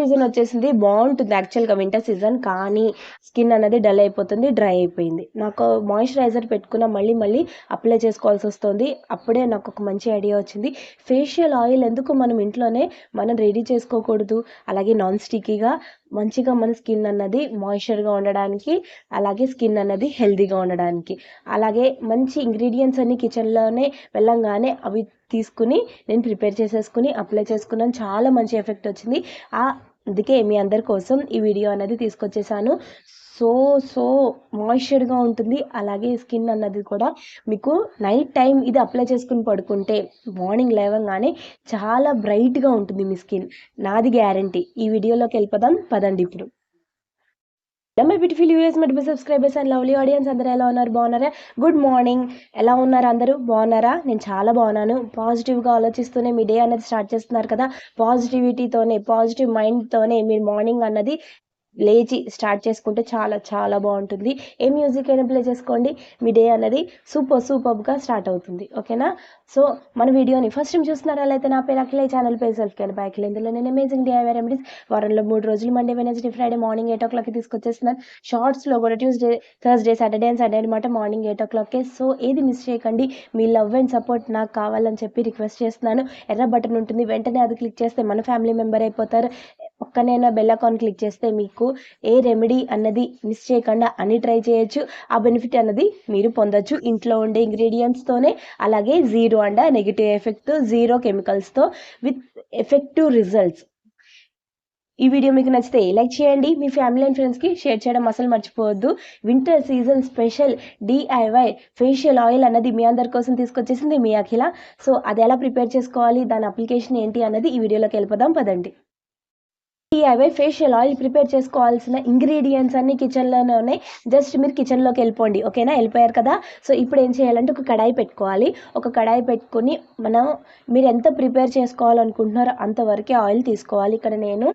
Season వచ్చేసింది, బాగుంటుంది యాక్చువల్గా వింటర్ సీజన్. కానీ స్కిన్ అనేది డల్ అయిపోతుంది, డ్రై అయిపోయింది. నాకు మాయిశ్చరైజర్ పెట్టుకున్న మళ్ళీ మళ్ళీ అప్లై చేసుకోవాల్సి వస్తుంది. అప్పుడే నాకు ఒక మంచి ఐడియా వచ్చింది, ఫేషియల్ ఆయిల్ ఎందుకు మనం ఇంట్లోనే మనం రెడీ చేసుకోకూడదు. అలాగే నాన్ స్టిక్కీగా మంచిగా మన స్కిన్ అన్నది మాయిశ్చర్గా ఉండడానికి, అలాగే స్కిన్ అన్నది హెల్తీగా ఉండడానికి. అలాగే మంచి ఇంగ్రీడియంట్స్ అన్ని కిచెన్లోనే వెళ్ళంగానే అవి తీసుకుని నేను ప్రిపేర్ చేసేసుకుని అప్లై చేసుకున్నాను. చాలా మంచి ఎఫెక్ట్ వచ్చింది. అందుకే మీ అందరి కోసం ఈ వీడియో అనేది తీసుకొచ్చేసాను. సో మాయిశ్చర్గా ఉంటుంది. అలాగే స్కిన్ అన్నది కూడా మీకు నైట్ టైం ఇది అప్లై చేసుకుని పడుకుంటే మార్నింగ్ లేవగానే చాలా బ్రైట్గా ఉంటుంది మీ స్కిన్, నాది గ్యారంటీ. ఈ వీడియోలోకి వెళ్ళిపోదాం పదండి. ఇప్పుడు my beautiful viewers, my subscribers and lovely audience, అందరూ ఎలా ఉన్నారు? బాగున్నారా? Good morning. ఎలా ఉన్నారు అందరూ? బాగున్నారా? నేను చాలా బాగున్నాను. పాజిటివ్గా ఆలోచిస్తూనే మీ డే అనేది స్టార్ట్ చేస్తున్నారు కదా. పాజిటివిటీతోనే, పాజిటివ్ మైండ్తోనే మీరు మార్నింగ్ అన్నది లేచి స్టార్ట్ చేసుకుంటే చాలా చాలా బాగుంటుంది. ఏ మ్యూజిక్ అయినా ప్లే చేసుకోండి, మీ డే అనేది సూపర్గా స్టార్ట్ అవుతుంది. ఓకేనా? సో మన వీడియోని ఫస్ట్ టైం చూస్తున్నారు అయితే నా పేరు అఖిల, ఛానల్ పేరు సెల్ఫ్ కేర్ బై అఖిల. ఇందులో నేను అమేజింగ్ DIY రెమెడీస్ వారంలో 3 రోజులు మండే, వెనస్డే, ఫ్రైడే మార్నింగ్ 8 o'clockకి తీసుకొచ్చేస్తున్నాను. షార్ట్స్లో కూడా Tuesday, Thursday, Saturday and Sunday అనమాట మార్నింగ్ 8 o'clockకే. సో ఏది మిస్ చేయకండి. మీ లవ్ అండ్ సపోర్ట్ నాకు కావాలని చెప్పి రిక్వెస్ట్ చేస్తున్నాను. ఎర్ర బటన్ ఉంటుంది, వెంటనే అది క్లిక్ చేస్తే మన ఫ్యామిలీ మెంబర్ అయిపోతారు. పక్కనైనా బెల్ ఐకాన్ క్లిక్ చేస్తే మీకు ఏ రెమెడీ అన్నది మిస్ చేయకుండా అన్ని ట్రై చేయొచ్చు. ఆ బెనిఫిట్ అన్నది మీరు పొందొచ్చు ఇంట్లో ఉండే ఇంగ్రీడియంట్స్తోనే. అలాగే zero and negative effect, zero కెమికల్స్తో విత్ ఎఫెక్టివ్ రిజల్ట్స్. ఈ వీడియో మీకు నచ్చితే లైక్ చేయండి, మీ ఫ్యామిలీ అండ్ ఫ్రెండ్స్కి షేర్ చేయడం అసలు మర్చిపోవద్దు. Winter season special DIY facial oil అన్నది మీ అందరి కోసం తీసుకొచ్చేసింది మీ అఖిల. సో అది ఎలా ప్రిపేర్ చేసుకోవాలి, దాని అప్లికేషన్ ఏంటి అన్నది ఈ వీడియోలోకి వెళ్ళిపోదాం పదండి. DIY ఫేషియల్ ఆయిల్ ప్రిపేర్ చేసుకోవాల్సిన ఇంగ్రీడియంట్స్ అన్ని కిచెన్లోనే ఉన్నాయి. జస్ట్ మీరు కిచెన్లోకి వెళ్ళిపోండి. ఓకేనా? వెళ్ళిపోయారు కదా. సో ఇప్పుడు ఏం చేయాలంటే ఒక కడాయి పెట్టుకోవాలి. ఒక కడాయి పెట్టుకుని మీరు ఎంత ప్రిపేర్ చేసుకోవాలనుకుంటున్నారో అంతవరకే ఆయిల్ తీసుకోవాలి. ఇక్కడ నేను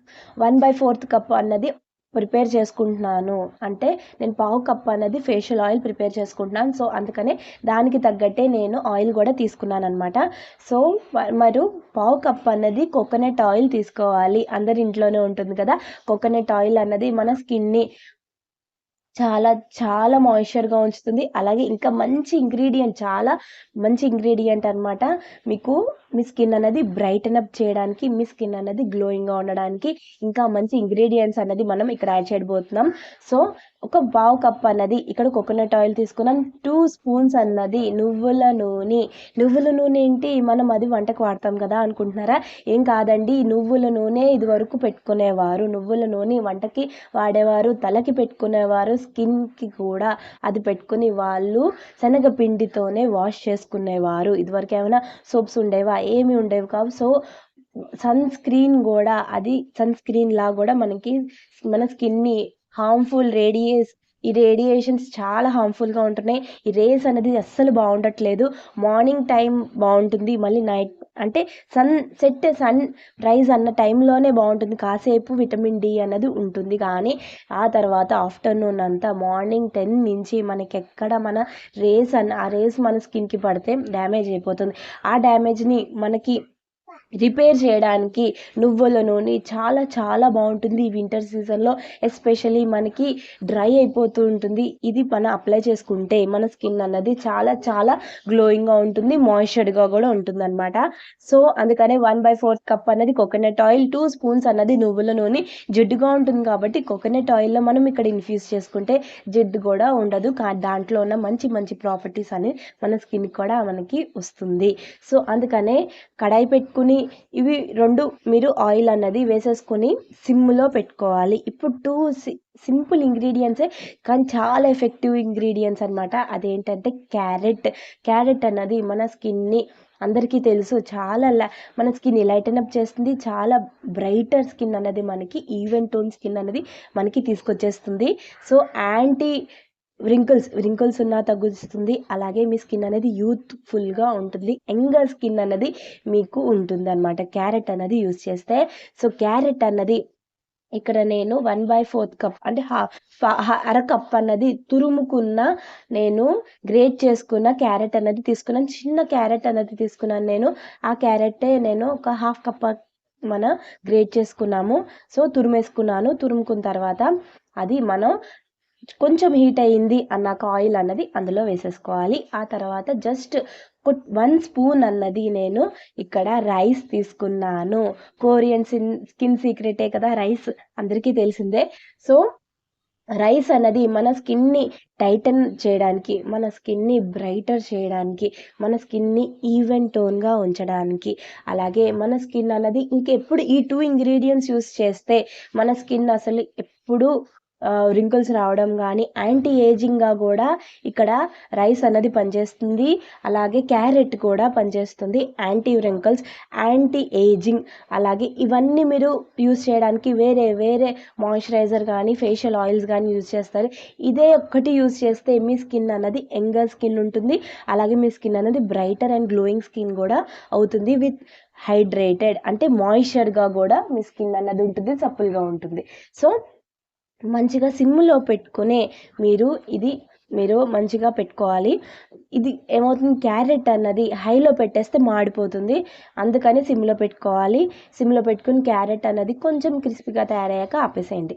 1/4 కప్ అన్నది ప్రిపేర్ చేసుకుంటున్నాను. అంటే నేను పావు కప్ అన్నది ఫేషియల్ ఆయిల్ ప్రిపేర్ చేసుకుంటున్నాను. సో అందుకనే దానికి తగ్గట్టే నేను ఆయిల్ కూడా తీసుకున్నాను అనమాట. సో మరి పావు కప్ అన్నది కోకోనట్ ఆయిల్ తీసుకోవాలి. అందరి ఇంట్లోనే ఉంటుంది కదా. కోకోనట్ ఆయిల్ అన్నది మన స్కిన్ని చాలా చాలా మాయిశ్చర్గా ఉంచుతుంది. అలాగే ఇంకా చాలా మంచి ఇంగ్రీడియంట్ అనమాట. మీకు మీ స్కిన్ అనేది బ్రైటన్ అప్ చేయడానికి, మీ స్కిన్ అనేది గ్లోయింగ్గా ఉండడానికి ఇంకా మంచి ఇంగ్రీడియంట్స్ అన్నది మనం ఇక్కడ యాడ్ చేయబోతున్నాం. సో ఒక పావు కప్ అన్నది ఇక్కడ కోకోనట్ ఆయిల్ తీసుకున్నాం. 2 స్పూన్స్ అన్నది నువ్వుల నూనె ఏంటి, మనం అది వంటకు వాడతాం కదా అనుకుంటున్నారా? ఏం కాదండి, నువ్వుల నూనె ఇది వరకు పెట్టుకునేవారు, నువ్వుల నూనె వంటకి వాడేవారు, తలకి పెట్టుకునేవారు, స్కిన్కి కూడా అది పెట్టుకుని వాళ్ళు శనగపిండితోనే వాష్ చేసుకునేవారు. ఇదివరకు ఏమైనా సోప్స్ ఉండేవా? ఏమి ఉండేవి కావు. సో సన్ స్క్రీన్ లా కూడా మనకి మన స్కిన్ని హార్మ్ఫుల్ ఈ రేడియేషన్స్ చాలా హార్మ్ఫుల్గా ఉంటున్నాయి. ఈ రేస్ అనేది అస్సలు బాగుండట్లేదు. మార్నింగ్ టైం బాగుంటుంది, మళ్ళీ నైట్ అంటే సన్ రైజ్ అన్న టైంలోనే బాగుంటుంది. కాసేపు విటమిన్ D అన్నది ఉంటుంది. కానీ ఆ తర్వాత ఆఫ్టర్నూన్ అంతా మార్నింగ్ 10 నుంచి మనకి ఎక్కడ ఆ రేస్ మన స్కిన్కి పడితే డ్యామేజ్ అయిపోతుంది. ఆ డ్యామేజ్ని మనకి రిపేర్ చేయడానికి నువ్వుల నూనె చాలా చాలా బాగుంటుంది. ఈ వింటర్ సీజన్లో ఎస్పెషల్లీ మనకి డ్రై అయిపోతూ ఉంటుంది. ఇది అప్లై చేసుకుంటే మన స్కిన్ అన్నది చాలా చాలా గ్లోయింగ్గా ఉంటుంది, మాయిశ్చర్గా కూడా ఉంటుంది అనమాట. సో అందుకనే 1/4 కప్ అన్నది కోకోనట్ ఆయిల్, 2 స్పూన్స్ అన్నది నువ్వుల నూనె. జిడ్డుగా ఉంటుంది కాబట్టి కోకోనట్ ఆయిల్లో మనం ఇక్కడ ఇన్ఫ్యూజ్ చేసుకుంటే జిడ్డు కూడా ఉండదు. దాంట్లో ఉన్న మంచి ప్రాపర్టీస్ అని మన స్కిన్ కూడా మనకి వస్తుంది. సో అందుకనే కడాయి పెట్టుకుని ఇవి 2 మీరు ఆయిల్ అన్నది వేసేసుకొని సిమ్లో పెట్టుకోవాలి. ఇప్పుడు 2 సింపుల్ ఇంగ్రీడియంట్సే కానీ చాలా ఎఫెక్టివ్ ఇంగ్రీడియంట్స్ అనమాట. అదేంటంటే క్యారెట్ అన్నది మన స్కిన్ని అందరికీ తెలుసు మన స్కిన్ని లైటన్ అప్ చేస్తుంది. చాలా బ్రైటర్ స్కిన్ అన్నది మనకి ఈవెన్ టోన్ స్కిన్ అనేది మనకి తీసుకొచ్చేస్తుంది. సో యాంటీ రింకిల్స్ ఉన్నా తగ్గిస్తుంది. అలాగే మీ స్కిన్ అనేది యూత్ఫుల్గా ఉంటుంది, యంగర్ స్కిన్ అన్నది మీకు ఉంటుంది అనమాట క్యారెట్ అన్నది యూజ్ చేస్తే. సో క్యారెట్ అన్నది ఇక్కడ నేను 1/4 కప్ అంటే అరకప్ అన్నది నేను గ్రేట్ చేసుకున్న క్యారెట్ అన్నది తీసుకున్నాను. చిన్న క్యారెట్ అన్నది తీసుకున్నాను నేను. ఆ క్యారెట్ నేను ఒక ½ కప్ మన గ్రేట్ చేసుకున్నాము. సో తురిమేసుకున్నాను. తురుముకున్న తర్వాత అది మనం కొంచెం హీట్ అయ్యింది అన్నాక ఆయిల్ అన్నది అందులో వేసేసుకోవాలి. ఆ తర్వాత జస్ట్ 1 స్పూన్ అన్నది నేను ఇక్కడ రైస్ తీసుకున్నాను. కొరియన్ స్కిన్ సీక్రెటే కదా రైస్, అందరికీ తెలిసిందే. సో రైస్ అన్నది మన స్కిన్ని టైటన్ చేయడానికి, మన స్కిన్ని బ్రైటర్ చేయడానికి, మన స్కిన్ని ఈవెన్ టోన్గా ఉంచడానికి, అలాగే మన స్కిన్ అన్నది ఇంకెప్పుడు ఈ 2 ఇంగ్రీడియంట్స్ యూస్ చేస్తే మన స్కిన్ అసలు ఎప్పుడు రింకిల్స్ రావడం కానీ యాంటీ ఏజింగ్గా కూడా ఇక్కడ రైస్ అన్నది పనిచేస్తుంది. అలాగే క్యారెట్ కూడా పనిచేస్తుంది యాంటీ రింకిల్స్, యాంటీ ఏజింగ్. అలాగే ఇవన్నీ మీరు యూస్ చేయడానికి వేరే వేరే మాయిశ్చరైజర్ కానీ ఫేషియల్ ఆయిల్స్ కానీ యూజ్ చేస్తారు. ఇదే ఒక్కటి యూజ్ చేస్తే మీ స్కిన్ అన్నది యంగర్ స్కిన్ ఉంటుంది. అలాగే మీ స్కిన్ అనేది బ్రైటర్ అండ్ గ్లోయింగ్ స్కిన్ కూడా అవుతుంది. విత్ హైడ్రేటెడ్ అంటే మాయిశ్చర్గా కూడా మీ స్కిన్ అన్నది ఉంటుంది, సప్పుల్గా ఉంటుంది. సో మంచిగా సిమ్లో పెట్టుకునే మీరు మంచిగా పెట్టుకోవాలి. ఇది ఏమవుతుంది, క్యారెట్ అన్నది హైలో పెట్టేస్తే మాడిపోతుంది. అందుకని సిమ్లో పెట్టుకోవాలి. సిమ్లో పెట్టుకుని క్యారెట్ అన్నది కొంచెం క్రిస్పీగా తయారయ్యాక ఆపేసేయండి.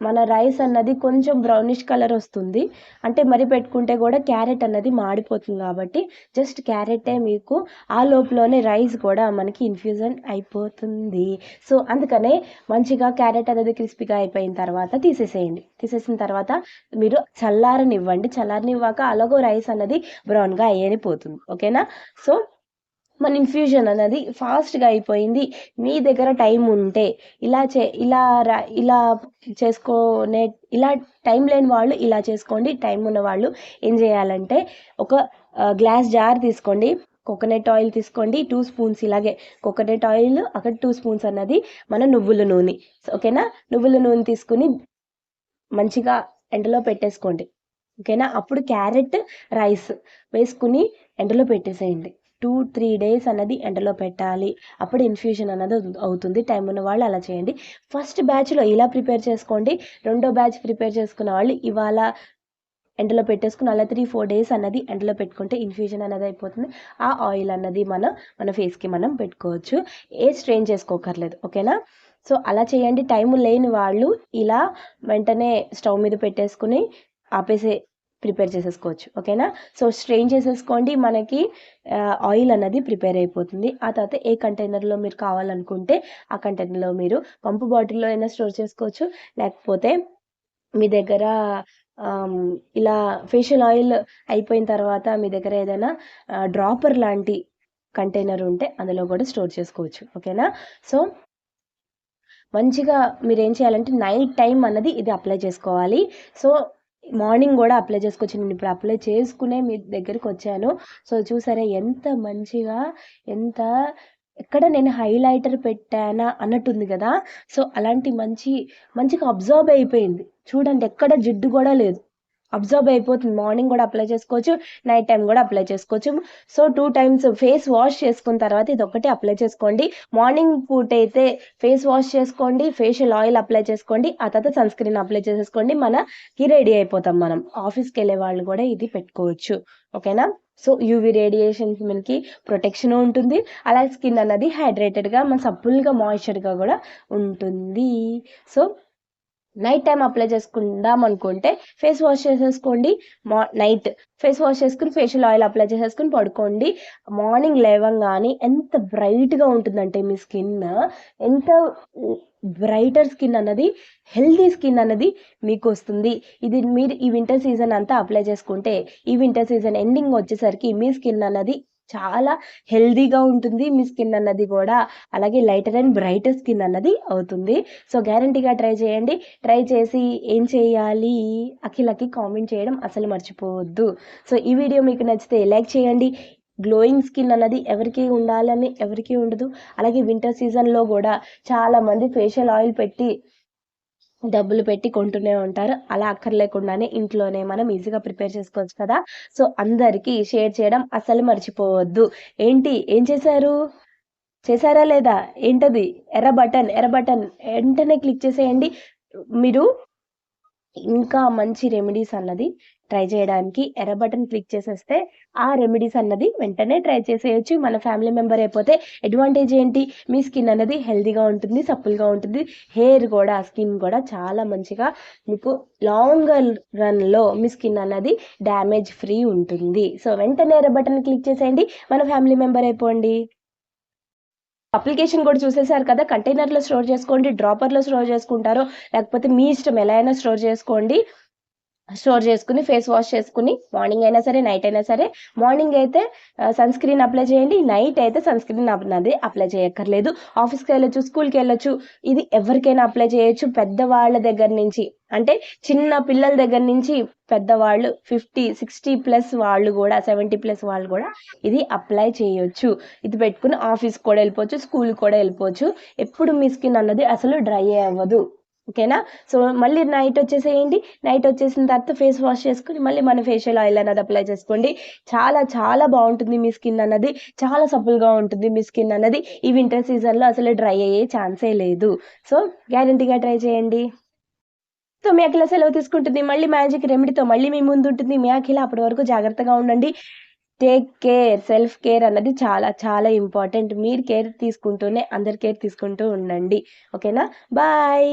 మన రైస్ అన్నది కొంచెం బ్రౌనిష్ కలర్ వస్తుంది, అంటే మరి పెట్టుకుంటే కూడా క్యారెట్ అన్నది మాడిపోతుంది. కాబట్టి జస్ట్ క్యారెటే మీకు ఆ లోపలనే రైస్ కూడా మనకి ఇన్ఫ్యూజన్ అయిపోతుంది. సో అందుకనే మంచిగా క్యారెట్ అనేది క్రిస్పీగా అయిపోయిన తర్వాత తీసేసేయండి. తీసేసిన తర్వాత మీరు చల్లారనివ్వండి. చల్లారనివ్వాక అలాగో రైస్ అన్నది బ్రౌన్గా అయ్యేపోతుంది. ఓకేనా? సో మన ఇన్ఫ్యూజన్ అనేది ఫాస్ట్గా అయిపోయింది. మీ దగ్గర టైం ఉంటే ఇలా చేసుకునే, ఇలా టైం లేని వాళ్ళు ఇలా చేసుకోండి. టైం ఉన్న వాళ్ళు ఏం చేయాలంటే ఒక గ్లాస్ జార్ తీసుకోండి, కోకోనట్ ఆయిల్ తీసుకోండి, 2 స్పూన్స్. ఇలాగే కోకోనట్ ఆయిల్ అక్కడ 2 స్పూన్స్ అన్నది మన నువ్వుల నూనె. ఓకేనా? నువ్వుల నూనె తీసుకుని మంచిగా ఎండలో పెట్టేసుకోండి. ఓకేనా? అప్పుడు క్యారెట్ రైస్ వేసుకుని ఎండలో పెట్టేసేయండి. 2-3 డేస్ అన్నది ఎండలో పెట్టాలి. అప్పుడు ఇన్ఫ్యూజన్ అన్నది అవుతుంది. టైం ఉన్న వాళ్ళు అలా చేయండి. ఫస్ట్ బ్యాచ్లో ఇలా ప్రిపేర్ చేసుకోండి. రెండో బ్యాచ్ ప్రిపేర్ చేసుకున్న వాళ్ళు ఇవాళ ఎండలో పెట్టేసుకుని అలా 3-4 డేస్ అన్నది ఎండలో పెట్టుకుంటే ఇన్ఫ్యూజన్ అనేది అయిపోతుంది. ఆ ఆయిల్ అన్నది మన ఫేస్కి మనం పెట్టుకోవచ్చు. ఏ స్ట్రెయిన్ చేసుకోకర్లేదు. ఓకేనా? సో అలా చేయండి. టైం లేని వాళ్ళు ఇలా వెంటనే స్టవ్ మీద పెట్టేసుకుని ప్రిపేర్ చేసేసుకోవచ్చు. ఓకేనా? సో స్ట్రెయిన్ చేసేసుకోండి. మనకి ఆయిల్ అన్నది ప్రిపేర్ అయిపోతుంది. ఆ తర్వాత ఏ కంటైనర్లో మీరు కావాలనుకుంటే ఆ కంటైనర్లో మీరు పంపు బాటిల్లో అయినా స్టోర్ చేసుకోవచ్చు. లేకపోతే మీ దగ్గర ఇలా ఫేషియల్ ఆయిల్ అయిపోయిన తర్వాత మీ దగ్గర ఏదైనా డ్రాపర్ లాంటి కంటైనర్ ఉంటే అందులో కూడా స్టోర్ చేసుకోవచ్చు. ఓకేనా? సో మంచిగా మీరు ఏం చేయాలంటే నైట్ టైం అన్నది ఇది అప్లై చేసుకోవాలి. సో మార్నింగ్ కూడా అప్లై చేసుకోవచ్చు. నేను ఇప్పుడు అప్లై చేసుకునే మీ దగ్గరికి వచ్చాను. సో చూసారా ఎంత మంచిగా, ఎక్కడ నేను హైలైటర్ పెట్టానా అన్నట్టుంది కదా. సో అలాంటి మంచిగా అబ్జర్వ్ అయిపోయింది. చూడండి, ఎక్కడ జిడ్డు కూడా లేదు, అబ్జర్వ్ అయిపోతుంది. మార్నింగ్ కూడా అప్లై చేసుకోవచ్చు, నైట్ టైం కూడా అప్లై చేసుకోవచ్చు. సో 2 టైమ్స్ ఫేస్ వాష్ చేసుకున్న తర్వాత ఇది ఒకటి అప్లై చేసుకోండి. మార్నింగ్ పూట అయితే ఫేస్ వాష్ చేసుకోండి, ఫేషియల్ ఆయిల్ అప్లై చేసుకోండి, ఆ తర్వాత సన్ స్క్రీన్ అప్లై చేసేసుకోండి. మనకి రెడీ అయిపోతాం. మనం ఆఫీస్కి వెళ్ళే వాళ్ళు కూడా ఇది పెట్టుకోవచ్చు. ఓకేనా? సో యూవీ రేడియేషన్స్ మనకి ప్రొటెక్షన్ ఉంటుంది. అలాగే స్కిన్ అన్నది హైడ్రేటెడ్గా మన సప్పుల్గా మాయిశ్చర్గా కూడా ఉంటుంది. సో నైట్ టైం అప్లై చేసుకుందాం అనుకుంటే ఫేస్ వాష్ చేసేసుకోండి. నైట్ ఫేస్ వాష్ చేసుకుని ఫేషియల్ ఆయిల్ అప్లై చేసేసుకుని పడుకోండి. మార్నింగ్ లేవంగానే ఎంత బ్రైట్గా ఉంటుందంటే మీ స్కిన్, ఎంత బ్రైటర్ స్కిన్ అన్నది, హెల్తీ స్కిన్ అన్నది మీకు వస్తుంది. ఇది మీరు ఈ వింటర్ సీజన్ అంతా అప్లై చేసుకుంటే ఈ వింటర్ సీజన్ ఎండింగ్ వచ్చేసరికి మీ స్కిన్ అన్నది చాలా హెల్దీగా ఉంటుంది. మీ స్కిన్ అన్నది కూడా అలాగే లైటర్ అండ్ బ్రైటర్ స్కిన్ అన్నది అవుతుంది. సో గ్యారంటీగా ట్రై చేయండి. ట్రై చేసి ఏం చేయాలి, అఖిలకి కామెంట్ చేయడం అసలు మర్చిపోవద్దు. సో ఈ వీడియో మీకు నచ్చితే లైక్ చేయండి. గ్లోయింగ్ స్కిన్ అన్నది ఎవరికి ఉండాలని ఎవరికి ఉండదు. అలాగే వింటర్ సీజన్లో కూడా చాలామంది ఫేషియల్ ఆయిల్ పెట్టి డబ్బులు పెట్టి కొంటూనే ఉంటారు. అలా అక్కర్లేకుండానే ఇంట్లోనే మనం ఈజీగా ప్రిపేర్ చేసుకోవచ్చు కదా. సో అందరికీ షేర్ చేయడం అసలు మర్చిపోవద్దు. ఏం చేశారా లేదా? ఏంటది? ఎర్ర బటన్ వెంటనే క్లిక్ చేసేయండి. మీరు ఇంకా మంచి రెమెడీస్ అన్నది ట్రై చేయడానికి ఎర్ర బటన్ క్లిక్ చేసేస్తే ఆ రెమెడీస్ అన్నది వెంటనే ట్రై చేసేయచ్చు. మన ఫ్యామిలీ మెంబర్ అయిపోతే అడ్వాంటేజ్ ఏంటి, మీ స్కిన్ అనేది హెల్తీగా ఉంటుంది, సప్పుల్గా ఉంటుంది, హెయిర్ కూడా స్కిన్ కూడా చాలా మంచిగా మీకు లాంగ్ రన్లో మీ స్కిన్ అన్నది డ్యామేజ్ ఫ్రీ ఉంటుంది. సో వెంటనే ఎర్ర బటన్ క్లిక్ చేసేయండి, మన ఫ్యామిలీ మెంబర్ అయిపోండి. అప్లికేషన్ కూడా చూసేసారు కదా, కంటైనర్లో స్టోర్ చేసుకోండి, డ్రాపర్లో స్టోర్ చేసుకుంటారో లేకపోతే మీ ఇష్టం ఎలా అయినా స్టోర్ చేసుకోండి. స్టోర్ చేసుకుని ఫేస్ వాష్ చేసుకుని మార్నింగ్ అయినా సరే నైట్ అయినా సరే, మార్నింగ్ అయితే సన్ స్క్రీన్ అప్లై చేయండి, నైట్ అయితే సన్ స్క్రీన్ అన్నది అప్లై చేయక్కర్లేదు. ఆఫీస్కి వెళ్ళొచ్చు, స్కూల్కి వెళ్ళొచ్చు, ఇది ఎవరికైనా అప్లై చేయొచ్చు. పెద్దవాళ్ళ దగ్గర నుంచి అంటే చిన్న పిల్లల దగ్గర నుంచి పెద్దవాళ్ళు 50-60+ వాళ్ళు కూడా 70+ వాళ్ళు కూడా ఇది అప్లై చేయొచ్చు. ఇది పెట్టుకుని ఆఫీస్కి కూడా వెళ్ళిపోవచ్చు, స్కూల్కి కూడా వెళ్ళిపోవచ్చు. ఎప్పుడు మీ స్కిన్ అన్నది అసలు డ్రై అవ్వదు. ఓకేనా? సో మళ్ళీ నైట్ వచ్చేసేయండి, నైట్ వచ్చేసిన తర్వాత ఫేస్ వాష్ చేసుకుని మళ్ళీ మన ఫేషియల్ ఆయిల్ అన్నది అప్లై చేసుకోండి. చాలా చాలా బాగుంటుంది మీ స్కిన్ అన్నది, చాలా సపుల్గా ఉంటుంది మీ స్కిన్ అన్నది. ఈ వింటర్ సీజన్లో అసలు డ్రై అయ్యే ఛాన్సే లేదు. సో గ్యారంటీగా ట్రై చేయండి. సో మీ అఖిల సెలవు తీసుకుంటుంది. మళ్ళీ మ్యాజిక్ రెమెడీతో మళ్ళీ మీ ముందు ఉంటుంది మీ అఖిల. అప్పటి వరకు జాగ్రత్తగా ఉండండి. Take care. సెల్ఫ్ కేర్ అన్నది చాలా చాలా ఇంపార్టెంట్. మీరు కేర్ తీసుకుంటూనే అందరి కేర్ తీసుకుంటూ ఉండండి. ఓకేనా? బాయ్.